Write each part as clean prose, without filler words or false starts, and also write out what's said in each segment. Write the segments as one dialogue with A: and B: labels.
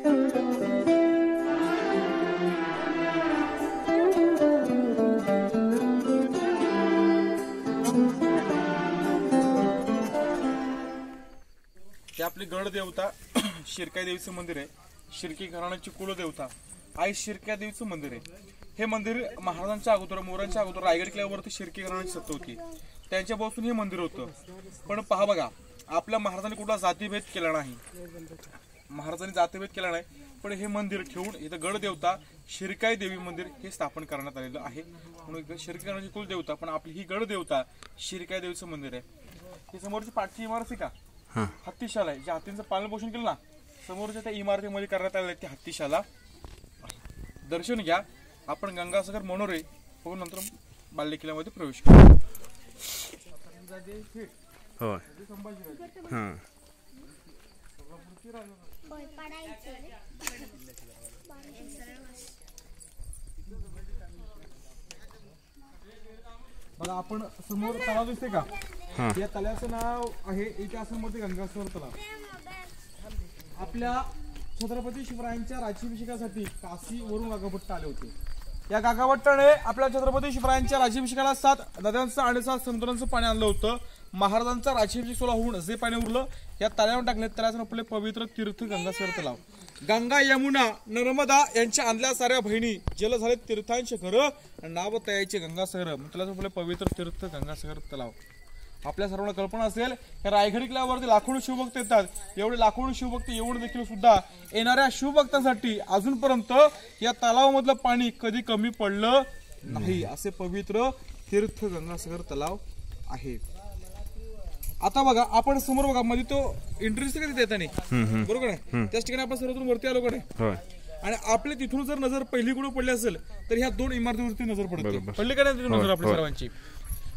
A: ते आपली गड देवता शिरकाई देवीचं मंदिर आहे. शिर्के घराण्याची कुलदेवता आई शिरक्या देवीचं मंदिर आहे. हे मंदिर महाराजांच्या अगोदर मोरांच्या अगोदर रायगड किल्ल्यावरती शिर्के घराण्याची सत्ता होती, त्यांच्यापासून हे मंदिर होतं. पण पहा बघा, आपल्या महाराजांनी कुठला जातीभेद केला नाही, महाराजांनी जातीभेद केला नाही. पण हे मंदिर ठेवून इथं गड देवता शिरकाई देवी मंदिर हे स्थापन करण्यात आलेलं आहे. म्हणून शिर्के घराण्याची कुलदेवता पण आपली ही गड देवता शिरकाई देवीचं मंदिर आहे. ही समोरची पाठची इमारत आहे का, हत्तीशाला आहे. जे हत्तींचं पालन पोषण केलं ना, समोरच्या त्या इमारतीमध्ये करण्यात आलेलं आहे, ती हत्तीशाला. दर्शन घ्या. आपण गंगासागर मनोरे बघून नंतर बाल्य किल्ल्यामध्ये प्रवेश करू. बघा, आपण समोर तलाव दिसते का, या तलावाचं नाव आहे इतिहासामध्ये गंगासागर तलाव. आपल्या छत्रपती शिवरायांच्या राज्याभिषेकासाठी काशीवरून गागाभट्ट आले होते. या गागाभट्टाने आपल्या छत्रपती शिवरायांच्या राज्याभिषेकाला 7 नद्यांचं आणि 7 समुद्रांचं पाणी आणलं होतं. महाराजांचा राज्याभिषेक सोहळा होऊन जे पाणी उरलं या तलावावर टाकले. त्याला आपले पवित्र तीर्थ गंगासागर तलाव. गंगा यमुना नर्मदा यांच्या आणल्या साऱ्या बहिणी जल झाले तीर्थांचे घर, नाव तयाचे गंगासागर. त्याला आपले पवित्र तीर्थ गंगासागर तलाव. आपल्या सर्वांना कल्पना असेल, या रायगड किल्ल्यावरती लाखों शिवभक्त येतात. एवढे लाखों शिवभक्त येऊन देखील सुद्धा येणाऱ्या शिवभक्तांसाठी अजूनपर्यंत या तलावामधलं पाणी कधी कमी पडलं नाही. असे पवित्र तीर्थ गंगासागर तलाव आहे. आता बघा, आपण समोर बघा मध्ये तो एंट्री दिसते का तिथे येताना, बरोबर आहे. त्याच ठिकाणी आपण सर्वतून वरती आलो कडे, आणि आपले तिथून जर नजर पहिली कुठे पडली असेल तर ह्या 2 इमारतीवरती नजर पडते. पडली का नाही नजर आपल्या सर्वांची?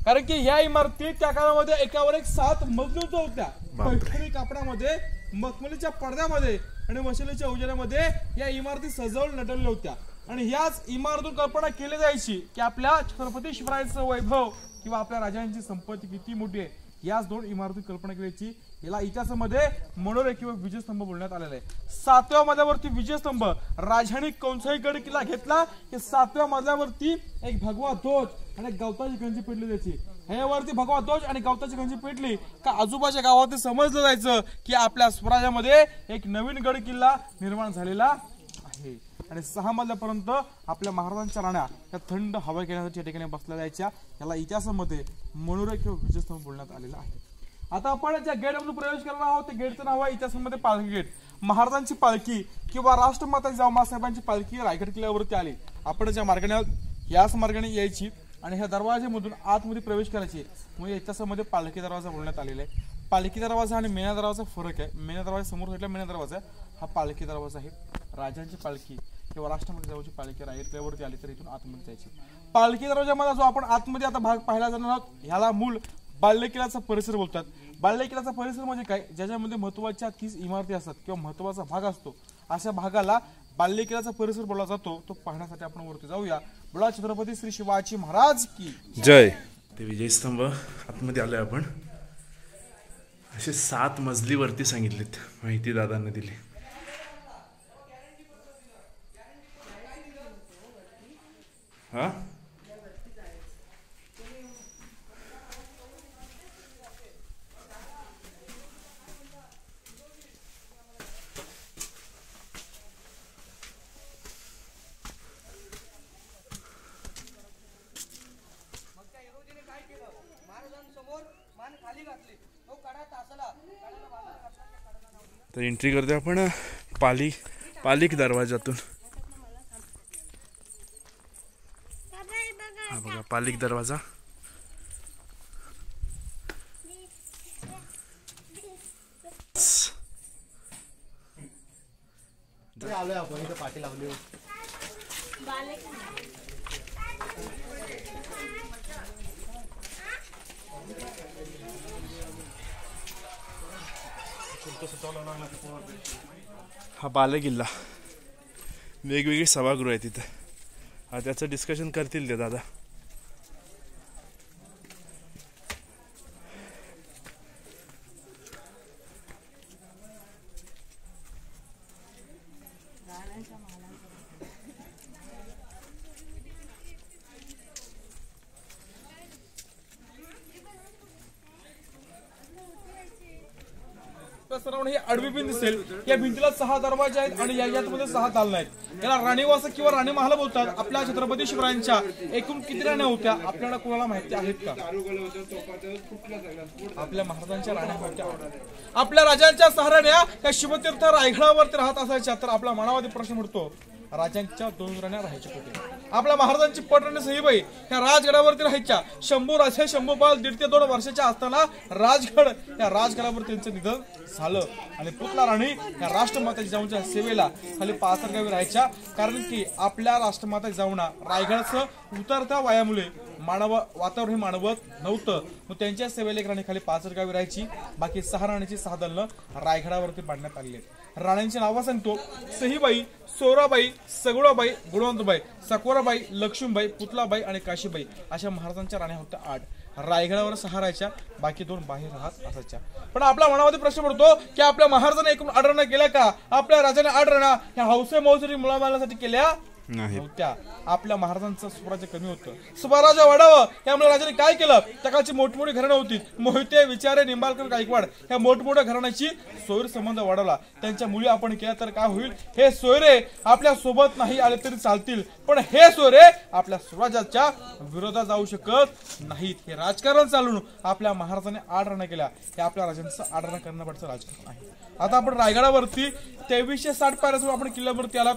A: कारण की ह्या इमारती त्या काळामध्ये एकावर एक 7 मजबूत होत्या. पैठणी कापडामध्ये, मखमलीच्या पडद्यामध्ये आणि मशालीच्या उजेडामध्ये या इमारती सजवून नटवल्या होत्या. आणि ह्याच इमारतीतून कल्पना केली जायची की आपल्या छत्रपती शिवरायांचं वैभव किंवा आपल्या राजांची संपत्ती किती मोठी आहे. याच 2 इमारती कल्पना करायची. याला इतिहासामध्ये मनोरे किंवा विजयस्तंभ बोलण्यात आलेला आहे. 7व्या मजल्यावरती विजयस्तंभ. राजांनी कोणताही गड किल्ला घेतला की 7व्या मजल्यावरती एक भगवा ध्वज आणि गवताची गंजी पेटली जायची. ह्यावरती भगवा ध्वज आणि गवताची गंजी पेटली का आजूबाजूच्या गावात समजलं जायचं की आपल्या स्वराज्यामध्ये एक नवीन गड किल्ला निर्माण झालेला आहे. आणि 6 मजल्यापर्यंत आपल्या महाराजांच्या राण्या या थंड हवा घेण्यासाठी या ठिकाणी बसल्या जायच्या. याला इतिहासामध्ये मनोरे किंवा विजयस्तंभ बोलण्यात आलेला आहे. आता आपण ज्या गेटमधून प्रवेश करणार आहोत ते गेटचं नाव आहे इतिहासामध्ये पालखी गेट. महाराजांची पालखी किंवा राष्ट्रमाता जिजाऊ साहेबांची पालखी रायगड किल्ल्यावरती आली. आपण ज्या मार्गाने याच मार्गाने यायची आणि ह्या दरवाजेमधून आतमध्ये प्रवेश करायची. म्हणजे इतिहासामध्ये पालखी दरवाजा बोलण्यात आलेला आहे. पालखी दरवाजा आणि मेना दरवाजा फरक आहे. मेना दरवाजा समोर साईडला मेना दरवाजा आहे, हा पालखी दरवाजा आहे. राजांची पालखी किंवा राष्ट्रपती जाऊची पालखी रायगड किल्ल्यावरती आली तर इथून आतमध्ये जायची. पालखी दरवाजामध्ये जो आपण आतमध्ये आता भाग पाहायला जाणार आहोत, ह्याला मूळ बाल्य किल्ल्याचा परिसर बोलतात. बाल्य किल्ल्याचा परिसर म्हणजे काय, ज्याच्यामध्ये महत्वाच्या 30 इमारती असतात किंवा महत्वाचा भाग असतो, अशा भागाला बाल्य किल्ल्याचा परिसर बोलला जातो. तो पाहण्यासाठी आपण वरती जाऊया. बोला छत्रपती श्री शिवाजी महाराज की
B: जय. ते विजयस्तंभ आतमध्ये आलोय आपण. असे 7 मजली वरती सांगितलेत, माहिती दादांना दिली. हा तर एंट्री करते आपण पालिक दरवाजातून. हा बघा पालिक दरवाजा.
C: आलोय आपण इथे पाठी लावली.
B: हा बालेकिल्ला. वेगवेगळी सभागृह आहे तिथे. हा त्याचं डिस्कशन करतील ते दादा.
A: ही आडवी भिंत दिसेल. या भिंतीला 6 दरवाजे आहेत आणि याच्यामध्ये 6 दालनं आहेत. याला राणीवास किंवा राणी महाल बोलतात. आपल्या छत्रपती शिवरायांच्या एकूण किती राण्या होत्या आपल्याला कोणाला माहिती आहेत का? आपल्या महाराजांच्या राण्या होत्या. आपल्या राजांच्या 6 राण्या या शिवतीर्थ रायगडावरती राहत असायच्या. तर आपला मनामध्ये प्रश्न पडतो, राजांच्या 2 राण्या राहायच्या कुठे? आपल्या महाराजांची पटराणी सईबाई ह्या राजगडावरती राहायच्या. शंभू राजे शंभूपाल 1.5 ते 2 वर्षाच्या असताना राजगड या राजगडावर त्यांचं निधन झालं आणि पुतला राणी या राष्ट्रमाता जिजाऊंच्या सेवेला खाली पाथरगावी राहायच्या. कारण की आपल्या राष्ट्रमाता जिजाऊंना रायगडाचं उतरत्या वयामुळे वातावरण हे मानवत नव्हतं. मग त्यांच्या सेवेला एक राणी खाली पाथरगावी राहायची. बाकी 6 राणीची 6 दालनं रायगडावरती बांधण्यात आली आहेत. राण्यांची नावं सांगतो: सहीबाई, सोराबाई, सगुणाबाई, गुणवंतबाई, सकोराबाई, लक्ष्मीबाई, पुतलाबाई आणि काशीबाई अशा महाराजांच्या राण्या होत्या 8. रायगडावर 6 राहायच्या, बाकी 2 बाहेर राहत असायच्या. पण आपल्या मनामध्ये प्रश्न पडतो की आपल्या महाराजांनी एकूण 8 राण्या केल्या का? आपल्या राजाने 8 राण्या ह्या हौसे मौसरी मुलाबाळासाठी केल्या नव्हत्या. आपल्या महाराजांचं स्वराज्य कमी होतं, स्वराज्य वाढावं त्यामुळे राजाने काय केलं? त्याकाळची मोठमोठी घराणं होती. मोहिते, विचारे, निंबाळकर, गायकवाड ह्या मोठमोठ्या घराण्याची सोयीर संबंध वाढवला. त्यांच्या मुली आपण केल्या तर काय होईल? हे सोयरे आपल्या सोबत नाही आले तरी चालतील, पण हे सोयरे आपल्या स्वराज्याच्या विरोधात जाऊ शकत नाहीत. हे राजकारण चालून आपल्या महाराजांनी 8 राण्या केल्या. हे आपल्या राजांचं 8 राण्या करण्यापासून राजकारण आहे. आता आपण रायगडावरती 2360 पायऱ्यासमोर आपण किल्ल्यावरती आलात.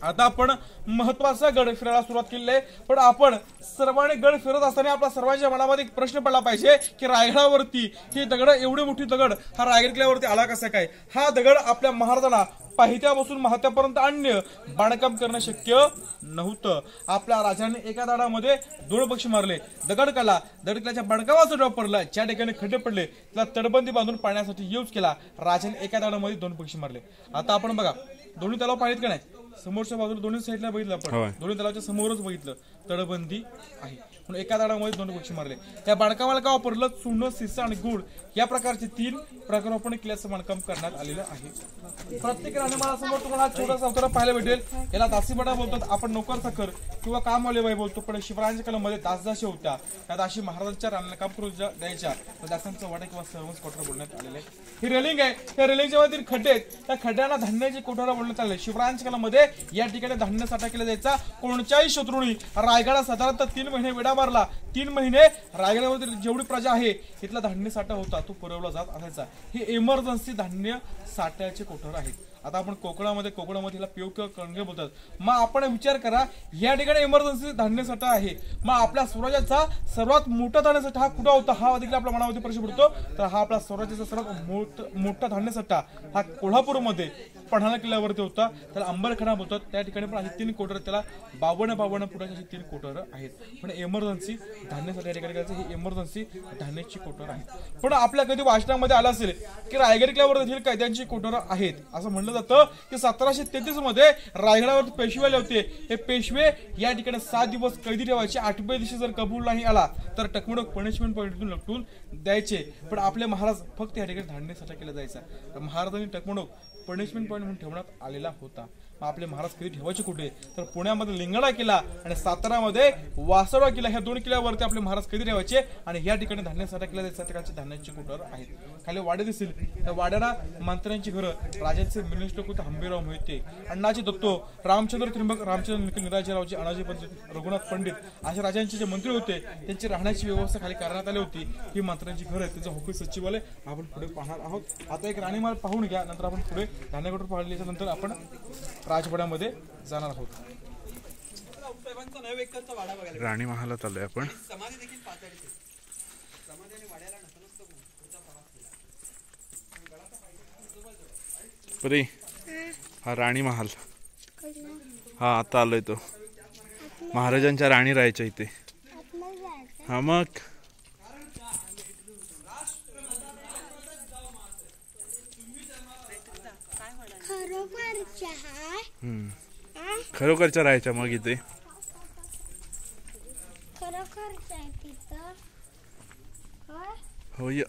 A: आता आपण महत्वाचा गड फिरायला सुरुवात केली आहे. पण आपण सर्वांनी गड फिरत असताना आपल्या सर्वांच्या मनामध्ये एक प्रश्न पडला पाहिजे की रायगडावरती ही दगड, एवढी मोठी दगड हा रायगड किल्ल्यावरती आला कसा काय? हा दगड आपल्या महाराजांना पाहित्यापासून महात्यापर्यंत आणणं बांधकाम करणं शक्य नव्हतं. आपल्या राजाने एका दगडामध्ये 2 पक्षी मारले. दगड काढला, दगड किल्ल्याच्या बांधकामाचा ड्रॉप पडला, ज्या ठिकाणी खड्डे पडले त्याला तटबंदी बांधून पाण्यासाठी यूज केला. राजाने एका दगडामध्ये 2 पक्षी मारले. आता आपण बघा, दोन्ही तलाव पाहिलेत का नाही? समोरच्या बाजूला दोन्ही साईडला बघितलं आपण, दोन्ही तलावाच्या समोरच बघितलं तटबंदी आहे. म्हणून एका दगडामध्ये 2 पक्षी मारले. त्या बांधकामाला काय वापरलं? चूर्ण, शिसा आणि गुळ या प्रकारचे 3 प्रकार आपण किल्ल्याचं बांधकाम करण्यात आलेलं आहे. प्रत्येक राणीमालासमोर तुम्हाला हा छोटासा अवतार पाहायला भेटेल. याला दासीबडा बोलतात. आपण नोकर चाकर किंवा कामवाले बाई बोलतो. पण शिवरायांच्या काळामध्ये दासदासी होत्या. त्या दासी महाराजांच्या राण्यांना काम करून द्यायच्या. दासांचा वाडा किंवा सर्वंस कोठार बोलण्यात आलेलं आहे. ही रेलिंग आहे. त्या रेलिंगच्या मध्ये खड्डे आहेत. त्या खड्ड्यांना धान्याची कोठारा बोलण्यात आले. शिवरायांच्या काळामध्ये या ठिकाणी धान्य साठा केला जायचा. कोणत्याही शत्रूंनी रायगडा साधारणतः 3 महिने वेढा मारला. 3 महिने रायगडावरती जेवढी प्रजा आहे इथला धान्य साठा होता तो पुरवला जात असायचा. हे इमर्जन्सी धान्य साठ्याचे कोठार आहेत. आता आपण कोकणामध्ये हिला पेव किंवा कणगे बोलतात. मग आपण विचार करा, या ठिकाणी इमर्जन्सी धान्य साठा आहे. मग आपल्या स्वराज्याचा सर्वात मोठा धान्य साठा हा कुठं होता? हा देखील आपल्या मनामध्ये प्रश्न पडतो. तर हा आपला स्वराज्याचा सर्वात मोठा धान्य साठा हा कोल्हापूरमध्ये पन्हाळा किल्ल्यावरती होता. त्याला अंबरखडा बोलतात. त्या ठिकाणी पण अशी 3 कोटर, त्याला 52 फुटाची अशी 3 कोटर आहेत. पण इमर्जन्सी धान्य साठा या ठिकाणी करायचं, ही इमर्जन्सी धान्याची कोटर आहेत. पण आपल्या कधी वाचनामध्ये आलं असेल की रायगड किल्ल्यावर देखील कैद्यांची कोटर आहेत. असं म्हणलं जातं की 1733 मध्ये रायगडावरती पेशवे आले होते. हे पेशवे या ठिकाणी 7 दिवस कैदी ठेवायचे. 8व्या दिवशी जर कबूल नाही आला तर टकमडक पनिशमेंट पॉईंटून लटकून द्यायचे. पण आपले महाराज फक्त या ठिकाणी धान्य साठा केला जायचा. तर महाराजांनी टकमडक पनिशमेंट पॉईंट म्हणून ठेवण्यात आलेला होता. मग आपले महाराज कधी ठेवायचे कुठे? तर पुण्यामध्ये लिंगाणा किल्ला आणि सातारामध्ये वासोडा किल्ला, ह्या 2 किल्ल्यावरती आपले महाराज कधी ठेवायचे. आणि या ठिकाणी धान्य साठा केला जायचा. ठिकाणचे धान्याची कोठार आहेत. खाली वाडे दिसतील. त्या वाड्याला मंत्र्यांची घरं, राजांचे मिनिस्टर होते हंबीराव मोहिते, अण्णाजी दत्तो, रामचंद्र त्रिंबक, रामचंद्र निराजीरावजी, अनाजी पंडित, रघुनाथ पंडित अशा राजांचे जे मंत्री होते त्यांची राहण्याची व्यवस्था खाली करण्यात आली होती. ही मंत्र्यांची घर आहे. त्यांचं ऑफिस सचिवालय आपण पुढे पाहणार आहोत. आता एक राणीमाल पाहून घ्या, नंतर आपण पुढे धान्य कोठार पाहिल्याच्या नंतर आपण राजवाड्यामध्ये जाणार आहोत.
B: राणी महालात आलोय आपण. परी, हा राणी महाल हा आता आलोय तो. महाराजांच्या राणी राहायच्या इथे. हा मग खरोखरच्या राहायच्या मग इथे. हो या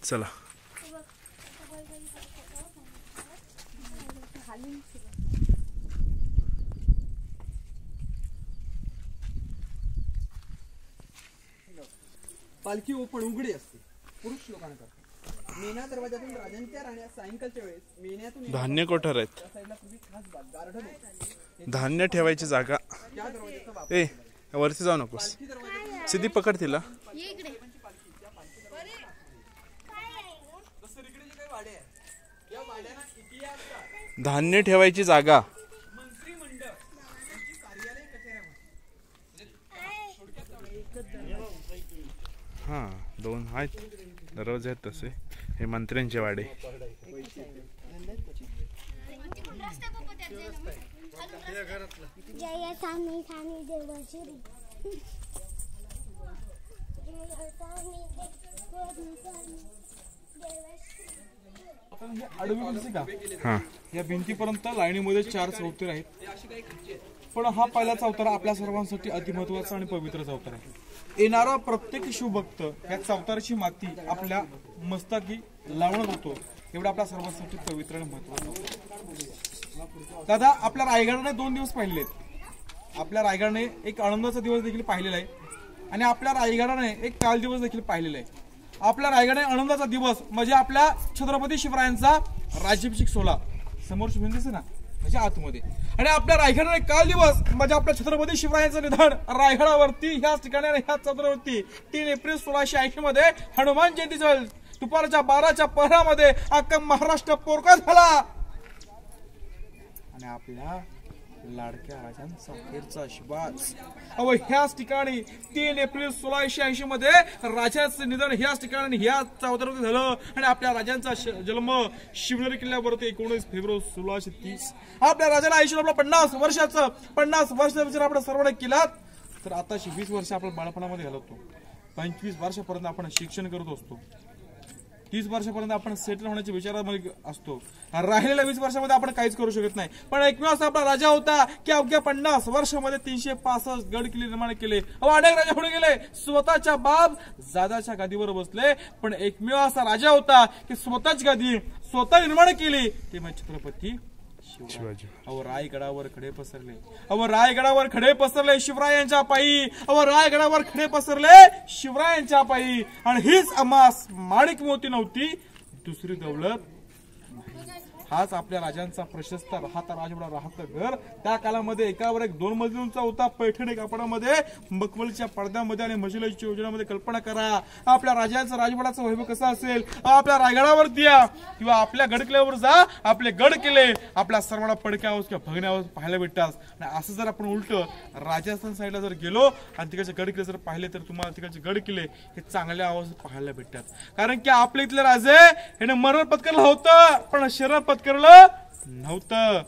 B: चला.
A: पालखी ओपन उघडी असते पुरुष लोकांकरता.
D: मेना दरवाजातून राजांच्या राहण्यात सायंकाळच्या वेळेस मेन्यातून
B: धान्य कोठार आहेत,
D: त्या साईडला पूर्वी खास गार्डन आहे.
B: धान्य ठेवायची जागा.
D: त्या दरवाजाचा वापर
B: ए वरती जाऊ नकोस, सिधी पकड तिला.
D: या वाड्याना इतिहास
B: धान्य ठेवायची जागा.
D: मंत्रिमंडळ यांची कार्यालय कचेऱ्या
B: हा 2 आहेत दरवाजे आहेत तसे. हे मंत्र्यांचे वाडे.
E: जय स्वामी स्वामी देवश्री
A: आडवी भिंती का
B: हा
A: या भिंतीपर्यंत लाईनीमध्ये 4 चौतर आहेत. पण हा पहिला चौतारा आपल्या सर्वांसाठी अतिमहत्वाचा आणि पवित्र चौतारा आहे. येणारा प्रत्येक शिवभक्त या चौताराची माती आपल्या मस्तकी लावणं होतो. एवढं आपल्या सर्वांसाठी पवित्र आणि महत्वाचं. दादा आपल्या रायगडाने 2 दिवस पाहिलेत. आपल्या रायगडाने एक आनंदाचा दिवस देखील पाहिलेला आहे आणि आपल्या रायगडाने एक काल दिवस देखील पाहिलेला आहे. आपल्या रायगडाने आनंदाचा दिवस म्हणजे आपल्या छत्रपती शिवरायांचा राज्याभिषेक सोहळा. समोर शिवून दिसे ना म्हणजे आतमध्ये. आणि आपल्या रायगडाने काल दिवस म्हणजे आपल्या छत्रपती शिवरायांचं निधन रायगडावरती ह्याच ठिकाणी ह्याच चौतऱ्यावरती 3 एप्रिल 1680 मध्ये हनुमान जयंतीच्या दुपारच्या 12च्या पहरामध्ये अख्खा महाराष्ट्र पोरका झाला. आणि आपल्या लाडक्या राजांचा अखेरचा आशीर्वाद ह्याच ठिकाणी 3 एप्रिल 1680 मध्ये राजाचं निधन ह्याच ठिकाणी ह्याच चौतऱ्यावरती झालं. आणि आपल्या राजांचा जन्म शिवनेरी किल्ल्यावरती 19 फेब्रुवारी 1630. आपल्या राजाला आयुष्य आपलं 50 वर्षाचा विचार आपण सर्वांना केला तर आताशी 20 वर्ष आपण बाळपणामध्ये घालवतो. 25 वर्षापर्यंत आपण शिक्षण करत असतो. 30 वर्षापर्यंत आपण सेटल होण्याच्या विचारामध्ये असतो. राहिलेल्या 20 वर्षामध्ये आपण काहीच करू शकत नाही. पण एकमेव असा आपला राजा होता की अवघ्या 50 वर्षामध्ये 365 गड किल्ले निर्माण केले. अनेक राजा होऊन गेले, स्वतःच्या बाप जादाच्या गादीवर बसले. पण एकमेव असा राजा होता की स्वतःची गादी स्वतः निर्माण केली ते म्हणजे छत्रपती
B: शिवाजी.
A: रायगडावर खडे पसरले शिवरायांच्या पायी. रायगडावर खडे पसरले शिवरायांच्या पायी. आणि हीच आम्हास माणिक मोती नव्हती दुसरी दौलत. हाच आपल्या राजांचा प्रशस्त राहता राजवाडा राहतं घर. त्या काळामध्ये एकावर एक 2 मजली उंच होता. पैठणी कापडामध्ये मखमलीच्या पडद्यामध्ये आणि मशिलाच्या योजनामध्ये कल्पना करा आपल्या राजांचा राजवाड्याचा वैभव कसा असेल. आपल्या रायगडावरती या किंवा आपल्या गड किल्ल्यावर जा. आपले गड किल्ले आपल्या सर्वांना पडक्यावर किंवा भगण्यावर पाहायला भेटतात. आणि असं जर आपण उलट राजस्थान साईडला जर गेलो आणि तिकडचे गड किल्ले जर पाहिले तर तुम्हाला तिकडचे गड किल्ले हे चांगल्या अवस्थेत पाहायला भेटतात. कारण की आपल्या इथले राजे याने मरण पत्करलं होतं पण शरण करलं नव्हतं.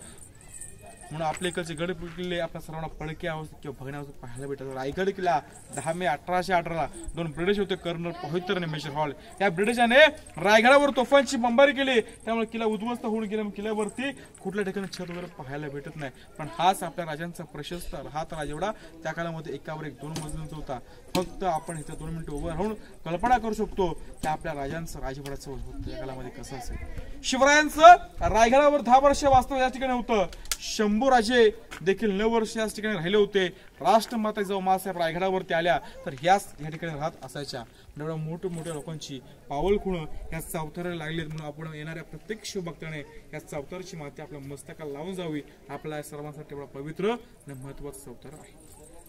A: म्हणून आपल्या इकडचे गड किल्ले आपल्या सर्वांना पडक्या अवस्थेत किंवा भगण्या अवस्थेत पाहायला भेटतात. रायगड किल्ला 10 मे 1818 2 ब्रिटिश होते कर्नल पवित्र आणि मेजर हॉल. या ब्रिटिशाने रायगडावर तोफांची बंबारी केली त्यामुळे किल्ला उद्ध्वस्त होऊन गेला. किल्ल्यावरती कुठल्या ठिकाणी छत वगैरे पाहायला भेटत नाही. पण हाच आपल्या राजांचा प्रशस्त राहत राजवाडा त्या काळामध्ये एकावर एक 2 मजलींचा होता. फक्त आपण इथे 2 मिनिटं उभं राहून कल्पना करू शकतो की आपल्या राजांचं राजवाड्याचं त्या काळामध्ये कसं असेल. शिवरायांचं रायगडावर 10 वर्ष वास्तव या ठिकाणी होतं. शंभूराजे देखील 9 वर्ष याच ठिकाणी राहिले होते. राष्ट्रमाता जेव्हा मासाहेब रायगडावरती आल्या तर ह्याच या ठिकाणी राहत असायच्या. एवढ्या मोठ्या लोकांची पावल खुणं या चौताऱ्याला लागलेत. म्हणून आपण येणाऱ्या प्रत्येक शिवभक्ताने या चौताराची माती आपल्या मस्तकाला लावून जावी. आपल्या सर्वांसाठी एवढा पवित्र आणि महत्वाचा चौतारा आहे.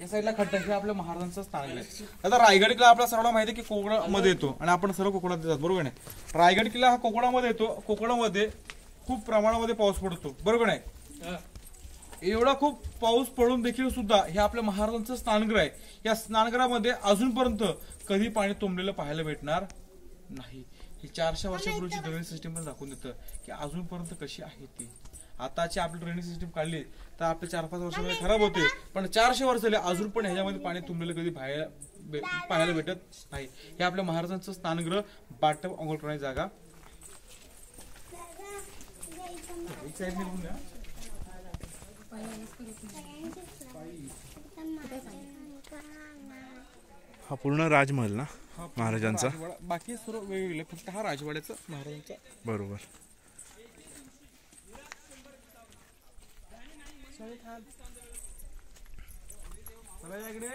A: या साईडला खड्डा हे आपल्या महाराजांचं स्थान आहे. आता रायगड किल्ला आपल्या सर्वांना माहिती आहे की कोकणामध्ये येतो आणि आपण सर्व कोकणात येतात बरोबर नाही. रायगड किल्ला हा कोकणामध्ये येतो. कोकणामध्ये खूप प्रमाणामध्ये पाऊस पडतो बरोबर नाही. एवढा खूप पाऊस पडून देखील सुद्धा हे आपल्या महाराजांचं स्नानगृह आहे. या स्नानगृहामध्ये अजूनपर्यंत कधी पाणी तुंबलेलं पाहायला भेटणार नाही. ही 400 वर्षापूर्वीची ड्रेनेज सिस्टीम पण दाखवून देतं की अजूनपर्यंत कशी आहे ती. आताची आपली ड्रेनेज सिस्टीम काढली तर आपले 4-5 वर्षामध्ये खराब होते. पण 400 वर्ष झाले अजून पण ह्याच्यामध्ये पाणी तुंबलेलं कधी पाहायला भेटत नाही. हे आपल्या महाराजांचं स्नानगृह बाटप अंघोळ करण्याची जागा.
B: हा पूर्ण राजमहल ना महाराजांचा.
A: बाकी सर्व वेगवेगळे फक्त हा राजवाड्याचा महाराजांचा
B: बरोबर.
A: चला या इकडे.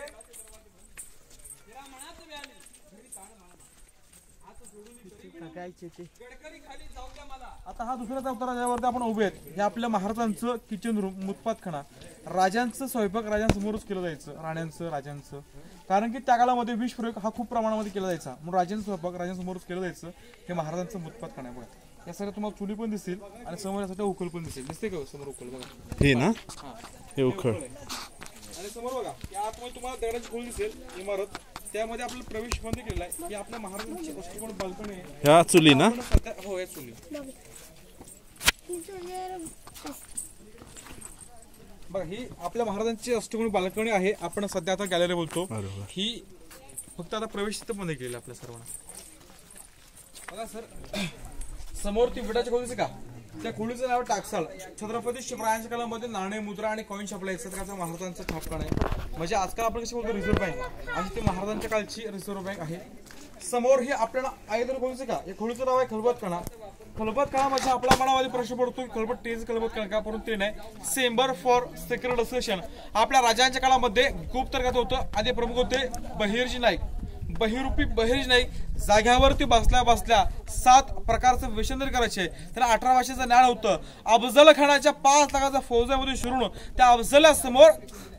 A: आता हा दुसरा चौथरा ज्यावरती आपण उभे आहेत हे आपल्या महाराजांचं किचन रूम, मुतपातखाना. राजांचं स्वयंपाक राजांसमोरच केलं जायचं, राण्यांचं, राजांचं. कारण की त्या काळामध्ये विष प्रयोग हा खूप प्रमाणामध्ये केला जायचा, म्हणून राजांचं स्वयंपाक राजांसमोरच केलं जायचं. हे महाराजांचं मुतपातखाना आहे बघा. यासाठी तुम्हाला चुली पण दिसतील आणि समोर यासाठी उकल पण दिसेल. दिसते का समोर उकल बघा,
B: हे ना,
A: हा
B: हे उखळ.
A: आणि समोर बघा या आतमध्ये तुम्हाला दगडाची खोली दिसेल इमारत. त्यामध्ये आपल्याला प्रवेश बंद केलेला आहे. ही आपल्या महाराजांची दृष्टिकोन बाल्कनी आहे.
B: ह्या चुली ना,
A: आपण सध्या हो या चुली बघा. ही आपल्या महाराजांची अष्टकोनी बाल्कनी आहे. आपण सध्या आता गॅलरी बोलतो.
B: बरोबर.
A: ही फक्त आता प्रवेश तिथं बंद केलेला आपल्या सर्वांना. बघा सर, समोर ती विटाची खोली का, त्या खोलीचं नाव टाकसाळ. छत्रपती शिवरायांच्या काळामध्ये नाणे, मुद्रा आणि कॉईन छापला एक प्रकारचा महाराजांचं छापखाना आहे. म्हणजे आजकाल आपण कशी बोलतो रिझर्व्ह बँक, आणि ती महाराजांच्या काळची रिझर्व्ह बँक आहे. समोर ही आपल्याला आयदर खोलीचं का, या खोलीचं नाव आहे खलबतखाना. खलबतखाना म्हणजे आपला मनामध्ये प्रश्न पडतो खलबत तेज खलबतखाना का, परंतु ते नाही. Chamber for secret association. आपल्या राजांच्या काळामध्ये गुप्त तरगात होतं. आधी प्रमुख होते बहिर्जी नाईक. बहिरूपी बहिर्जी नाईक जाग्यावरती बसल्या बसल्या 7 प्रकारचं व्यसन करायचे. त्याला 18 वर्षाचं ज्ञान होतं. अफजल खानाच्या 5 लाखाच्या फौजामध्ये शिरून त्या अफजला समोर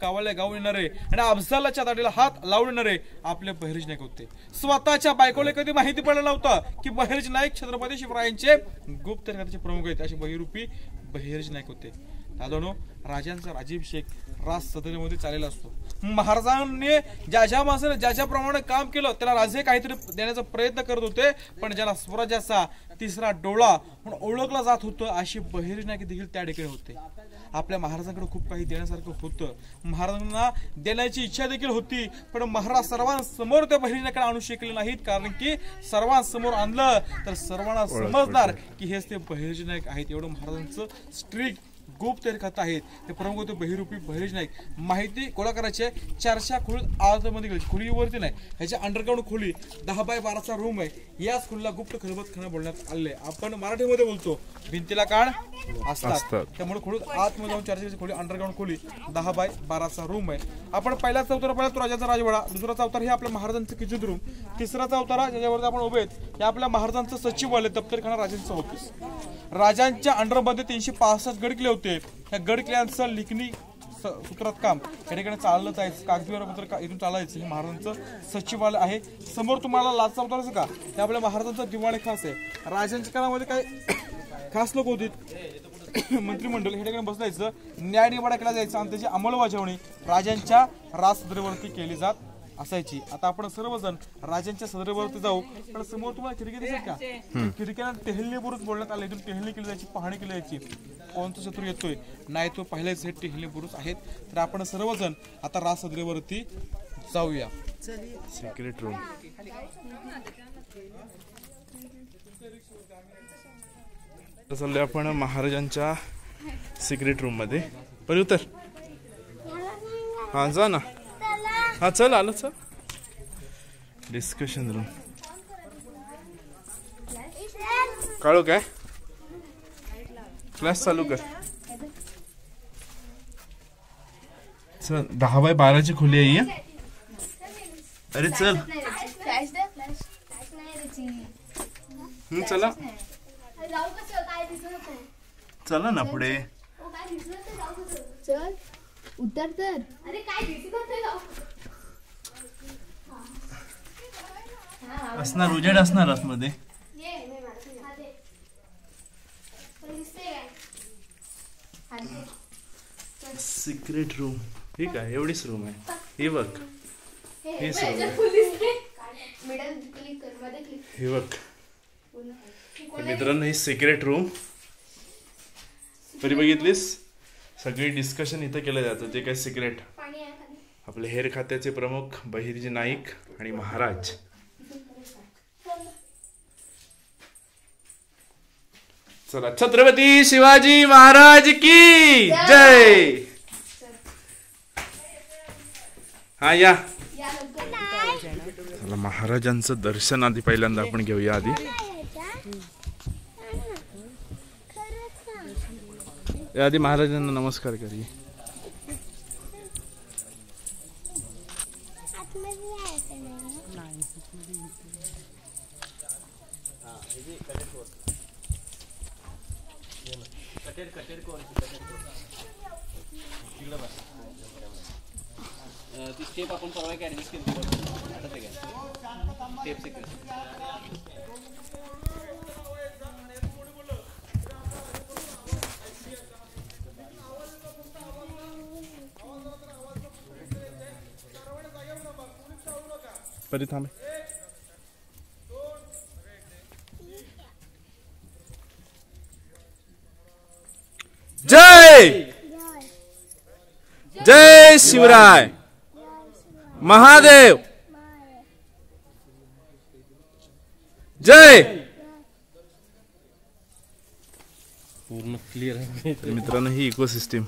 A: कावळे गाऊन येणारे आणि अफजलाच्या दाढीला हात लावून येणारे आपले बहिर्जी नाईक होते. स्वतःच्या बायकोला कधी माहिती पडलं नव्हतं की बहिर्जी नाईक छत्रपती शिवरायांचे गुप्त तरगाचे प्रमुख आहेत. असे बहिरूपी बहिर्जी नाईक होते. दादानो, राजांचा राज्याभिषेक राज सदनेमध्ये चाललेला असतो. महाराजांनी ज्या माणसाने ज्याप्रमाणे काम केलं त्याला राजे काहीतरी देण्याचा प्रयत्न करत होते, पण ज्याला स्वराज्याचा तिसरा डोळा म्हणून ओळखला जात होतं अशी बहिर्जी नाईक देखील त्या ठिकाणी होते. आपल्या महाराजांकडे खूप काही देण्यासारखं होतं. महाराजांना देण्याची इच्छा देखील होती, पण महाराज सर्वांसमोर त्या बहिर्जी नाईकांना आणू शकले नाहीत. कारण की सर्वांसमोर आणलं तर सर्वांना समजणार की हेच ते बहिर्जी नाईक आहेत. एवढं महाराजांचं स्ट्रिक्ट गुप्त कथा आहेत. ते प्रमुख होते बहिरूपी बहिर्जी नाईक. माहिती गोळा करायची आहे. 400 खोली आतमध्ये गेली, खोलीवरती नाही. ह्याच्या अंडरग्राऊंड खोली 10 बाय 12चा रूम आहे. याच खोलीला गुप्त खलबतखाना बोलण्यात आले. आपण मराठीमध्ये बोलतो भिंतीला कान असतात, त्यामुळे खोली आतमध्ये जाऊन 400 खोली अंडरग्राऊंड खोली 10 बाय 12चा रूम आहे. आपण पहिला चौतारा पहिला तो राजाचा राजवाडा, दुसरा चौतारा हे आपल्या महाराजांचं किचन रूम, तिसरा चौतारा ज्याच्यावरती आपण उभे आहेत हे आपल्या महाराजांचं सचिवालय, दप्तरखाना, राजांचं ऑफिस. राजांच्या अंडरमध्ये 365 गड किल्ले होते. या गड किल्ल्यांचं लिखणी सूत्रात काम या ठिकाणी चाललं जायचं, कागदीवर पत्र इथून चालायचं. हे महाराजांचं सचिवालय आहे. समोर तुम्हाला लाच चौताराचं का, हे आपल्या महाराजांचं दिवाणी खास आहे. राजांच्या काळामध्ये काही खास लोक होते, मंत्रिमंडळ हे ठिकाणी बसायचं, न्याय निवाडा केला जायचा आणि त्याची अंमलबजावणी राजांच्या राजसदरेवरती केली जात असायची. आता आपण सर्वजण राजांच्या सदरेवरती जाऊ. पण समोर तुम्हाला खिडकी दिसेल का, खिडक्यांना टेहळणी बुरुज बोलण्यात आले. इथून टेहळणी केली जायची, पाहणी केली जायची. कोणता शत्रू येतोय नाही तो पाहिलेच हे टेहळणी बुरुज आहेत. तर आपण सर्वजण आता राजसदरेवरती जाऊया.
B: Secret room. चाललोय आपण महाराजांच्या सिक्रेट रूम मध्ये. परी उतर. हा जा ना, हा चल आलं चल. Discussion room. काळू काय क्लास चालू कर. चल 10 बाय 12ची खोली आहे. अरे चल चला चला ना पुढे.
E: चल उतर तर. अरे काय
B: असणार उजेड असणार आतमध्ये. सिक्रेट रूम ही काय एवढीच रूम आहे. हे बघ हेच रूम हे बघ मित्रांनो, ही सिक्रेट रूम तरी बघितलीस. सगळी डिस्कशन इथं केलं जातं. ते काय सिक्रेट आपले हेर खात्याचे प्रमुख बहिर्जी नाईक आणि महाराज. चला, छत्रपती शिवाजी महाराज की जय. हा या. चला, महाराजांचं दर्शन आधी पहिल्यांदा आपण घेऊया. आधी महाराजांना नमस्कार करूया.
C: ती स्टेप आपण परवा एक ऍडजस्ट केली आता ते काय स्टेप सिक्वेन्स
B: परी थांब. जय जय शिवराय महादेव जय.
C: पूर्ण क्लिअर आहे.
B: तर मित्रांनो ही इकोसिस्टीम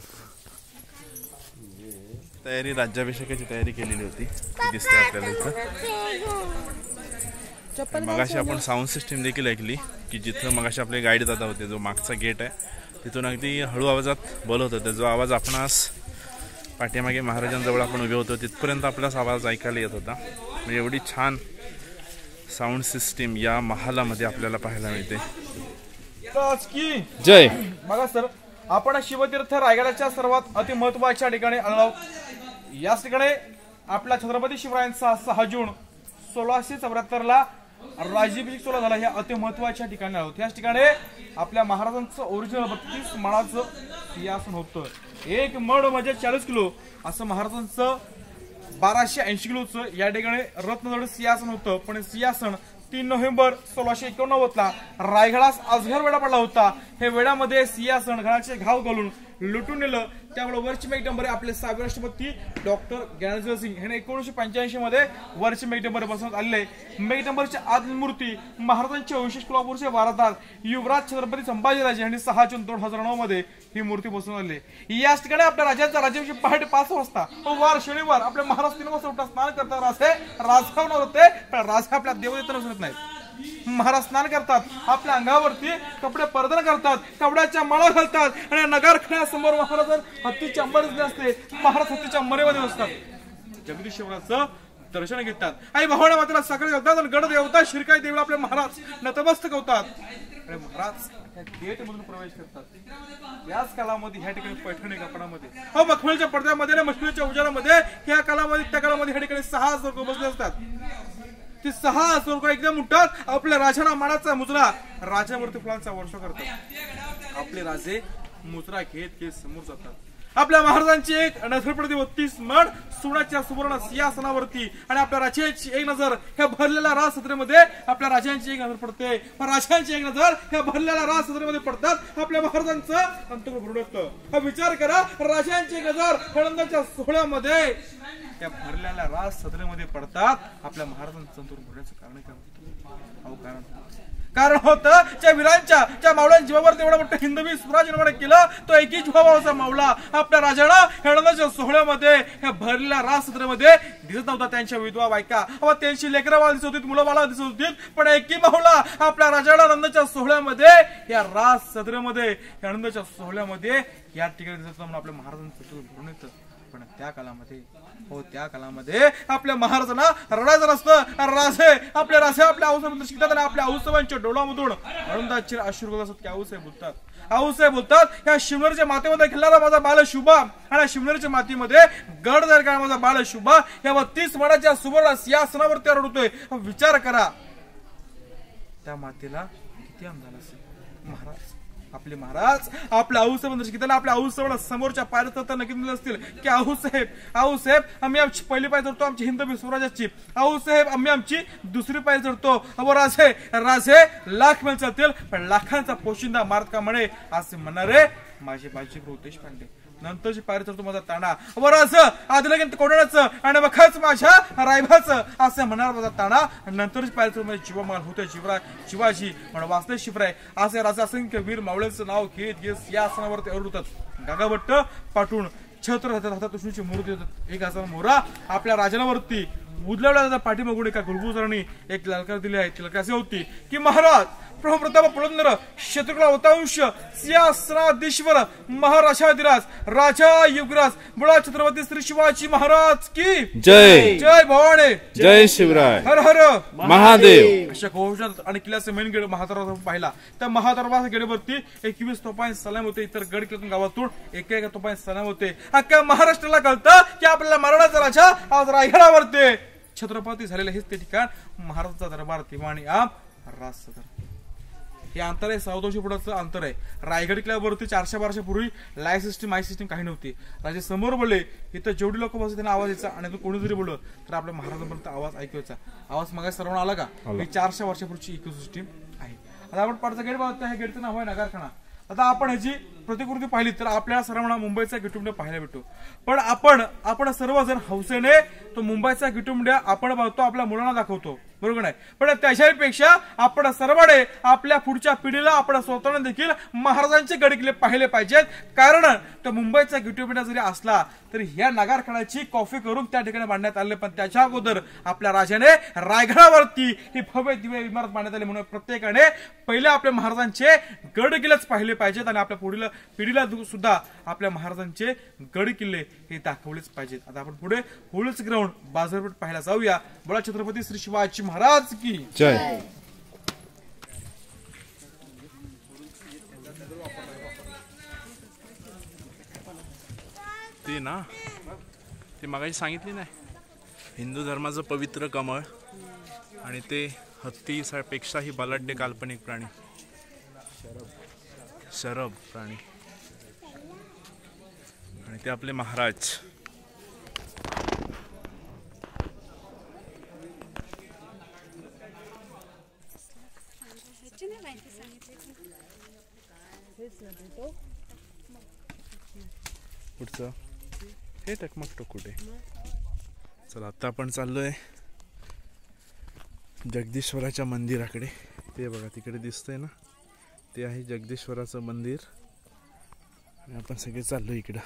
B: तयारी राज्याभिषेकाची तयारी केलेली होती दिसते आपल्याला इथं. मगाशी आपण साऊंड सिस्टीम देखील ऐकली की जिथं मगाशी आपले गाईड दादा होते जो मागचा गेट आहे तिथून अगदी हळू आवाजात बोलत होते. जो आवाज आपण आज पाठीमागे महाराजांजवळ आपण उभे होतो तिथपर्यंत आपलाच आवाज ऐकायला येत होता. म्हणजे एवढी छान साऊंड सिस्टीम या महालामध्ये आपल्याला पाहायला मिळते. जय.
A: बघा सर आपण शिवतीर्थ रायगडाच्या सर्वात अति महत्वाच्या ठिकाणी आलो आहोत. याच ठिकाणी आपल्या छत्रपती शिवरायांचा 6 जून 1674 राज्याभिषेक सोहळा झाला. हे अति महत्वाच्या ठिकाणी आहोत. याच ठिकाणी आपल्या महाराजांचं ओरिजिनल 32 माळाचं सिंहासन होतं. एक मड म्हणजे 40 किलो असं महाराजांचं 1280 किलोचं या ठिकाणी रत्नजड सिंहासन होतं. पण सिंहासन 3 नोव्हेंबर 1689 रायगडास अजगर वेढा पडला होता. हे वेढामध्ये सिंहासन घराचे घाव घालून लुटून नेलं. त्यामुळे वरची मेघडंबरे आपले 6वे राष्ट्रपती डॉक्टर ज्ञानेश्वर सिंग यांनी 1985 मध्ये वरची मेघडंबरे बसवण्यात आले. मेघडंबरची आदिल मूर्ती महाराजांचे विशेष कोल्हापूरचे वारसदार युवराज छत्रपती संभाजीराजे यांनी 6 जून 2009 मध्ये ही मूर्ती बसवण्यात आली. याच ठिकाणी आपल्या राज्याचा राज्याभिषेक पहाटे 5 वाजता वार शनिवार आपले महाराज 3 वाजता उठा स्नान करतात. राजखावणार होते पण राजा आपल्या देवदेवतांना सुनत नाही. महाराज स्नान करतात आपल्या अंगावरती कपडे परिधान करतात कपड्याच्या माळा घालतात आणि नगारखान्यासमोर महाराज हत्तीच्या अंबारी असते. महाराज हत्तीच्या अंबारीमध्ये बसतात. जगदीश्वराचं दर्शन घेतात आणि भावना मात्र साखर घालतात आणि गड देवता शिरकाई देवीला आपले महाराज नतमस्तक होतात आणि महाराज गेट मधून प्रवेश करतात. याच कालामध्ये ह्या ठिकाणी पैठणी कापडामध्ये मखमलच्या पडद्यामध्ये आणि मशिदीच्या उजारामध्ये ह्या कालामध्ये त्या कालामध्ये ह्या ठिकाणी 6,000 लोक बसले असतात. ते 6,000 लोक एकदम उठतात. आपल्या राजाना मानाचा मुजरा राजावरती फुलांचा वर्षाव करतात. आपले राजे मुजरा घेत घेत समोर जातात. आपल्या महाराजांची एक नजर पडते 32 मड सोन्याच्या सुवर्ण सिंहासनावरती आणि आपल्या राजाची एक नजर ह्या भरलेल्या राजसत्रेमध्ये आपल्या राजांची एक नजर पडते. राजांची एक नजर ह्या भरलेल्या राजसत्रेमध्ये पडतात. आपल्या महाराजांचं अंतर्गत भरून येतं. विचार करा राजांची एक नजर आनंदाच्या सोहळ्यामध्ये त्या भरलेल्या राजसत्रेमध्ये पडतात. आपल्या महाराजांचं अंतर्गत भरण्याचं कारण काय? कारण होतं त्या वीरांच्या त्या मावळ्यांच्या जीवावर तेवढा मोठं हिंदवी स्वराज्य निर्माण केलं. तो एकही जीवाचा मावळा आपल्या राजाला हेळणाच्या सोहळ्यामध्ये ह्या भरलेल्या राजसत्रेमध्ये दिसत नव्हता. त्यांच्या विधवा बायका व त्यांची लेकरं बाळ दिसत होती मुलं बाळा दिसत होती पण एकही मावळा आपल्या राजाला आनंदाच्या सोहळ्यामध्ये या राजसत्रेमध्ये आनंदाच्या सोहळ्यामध्ये या ठिकाणी दिसत म्हणून आपल्या महाराजांचं भरून येतं. पण त्या कालामध्ये आपल्या महाराजांना रडायचं नसतं. राजे आपल्या आऊसाहेब शिकतात आणि आपल्या आऊसाहेबांच्या डोळ्यामधून आनंदाचे अश्रू असतात की आऊसाहेब बोलतात या शिवनेरीच्या मातीमध्ये खेळणारा माझा बाल शुभा आणि शिवनेरीच्या मातीमध्ये गड दरगाह माझा बाल शुभा या 32 मडाच्या सुवर्ण सिंहासनावरती रडतोय. विचार करा त्या मातीला किती आनंद असेल. आपले महाराज आपल्या आऊसाहेब शिकताना आपल्या आऊसाहेबांना समोरच्या पायऱ्या नक्की दिले असतील की आऊसाहेब आम्ही आमची पहिली पाय चढतो आमची हिंदवी स्वराज्याची. आऊसाहेब आम्ही आमची दुसरी पाय चढतो. राजे लाख मैल चालतील पण लाखांचा पोशिंदा मारत का म्हणे असे म्हणणारे माझे बाजी देश पांडे. नंतरची पायरी चढतो माझा ताणा वराचं आदिलगंत कोडण्याचं आणि बखाच माझ्या रायबाचं असं म्हणणार माझा ताणा. नंतरची पायरी चढतो माझे जीवमाल होते शिवाजी म्हणून वाचले शिवराय असे राजा असंख्य वीर मावळ्यांचं नाव घेत या आसनावरती अरुतात. गागाभट्ट पाठवून छत्र हातात कृष्णची मूर्ती देतात. 1000 मोहरा आपल्या राजावरती उदलवल्या पाठीमागून एका गुलबुजारांनी एक ललकार दिली आहे. ती ललकार अशी होती की महाराज प्रभुप्रताप पुरंदर शत्रुघ्न अवतांश सिंहासनाधीश्वर महाराजाधिराज राजा युगराज बुळा छत्रपती श्री शिवाजी महाराज की
B: जय
A: जय भवानी
B: जय शिवराय
A: हर हर
B: महादेव.
A: अशा घोषणात आणि किल्ल्याचे मेन गेट महादरबार पाहिला त्या महादरबार गेटवरती 21 तोफांचे सलाम होते. इतर गड किल्ल्यातून गावातून एका तोफांचे सलाम होते. अख्ख्या महाराष्ट्राला कळतं की आपल्याला मारण्याचा राजा आज रायगडावरती छत्रपती झालेलं हेच ते ठिकाण महाराजांचा दरबार दिवाणी आम राजसदर. हे अंतर आहे 1400 फुटाचं अंतर आहे. रायगड किल्ल्यावरती 412 पूर्वी लाईट सिस्टीम माईक सिस्टीम काही नव्हती. राजे समोर बोलले इथं जेवढी लोक बसले त्यांना आवाज यायचा आणि कोणी जरी बोललं तर आपल्या महाराजांपर्यंत आवाज ऐकायचा. आवाज मग सर्वांना आला का? ही 400 वर्षापूर्वीची इको सिस्टीम आहे. आता आपण पाठचा गेट बघतो. ह्या गेटचं नाव आहे नगारखाना. आता आपण ह्याची प्रतिकृती पाहिली तर आपल्याला सर्वांना मुंबईचा गिटुंड्या पाहायला भेटतो. पण आपण सर्वजण हौसेने तो मुंबईचा गिटुंड्या आपण बघतो आपल्या मुलांना दाखवतो बरोबर नाही. पण त्याच्यापेक्षा आपण सर्वांनी आपल्या पुढच्या पिढीला आपण स्वतःने देखील महाराजांचे गड किल्ले पाहिले पाहिजेत. कारण तो मुंबईचा गिटुंड्या जरी असला तरी ह्या नगारखान्याची कॉफी करून त्या ठिकाणी बांधण्यात आले. पण त्याच्या अगोदर आपल्या राजाने रायगडावरती ही भव्य दिव्य इमारत बांधण्यात आली. म्हणून प्रत्येकाने पहिले आपल्या महाराजांचे गड किल्लेच पाहिले पाहिजेत आणि आपल्या पुढील पिढीला सुद्धा आपल्या महाराजांचे गड किल्ले हे दाखवलेच पाहिजेत. आता आपण पुढे होळीच ग्राउंड बाजारपेठ पाहायला जाऊया. बोला छत्रपती श्री शिवाजी महाराज की
B: जय. ते ना ते मगाशी सांगितली नाही हिंदू धर्माचं पवित्र कमळ आणि ते हत्तीपेक्षाही बलाढ्य काल्पनिक प्राणी शरभ प्राणी आणि ते आपले महाराज. पुढचं हे टकमक कुठे. चला आता आपण चाललोय जगदीश्वराच्या मंदिराकडे. ते बघा तिकडे दिसतंय ना ते आहे जगदीश्वराचं मंदिर आणि आपण सगळे चाललो इकडं.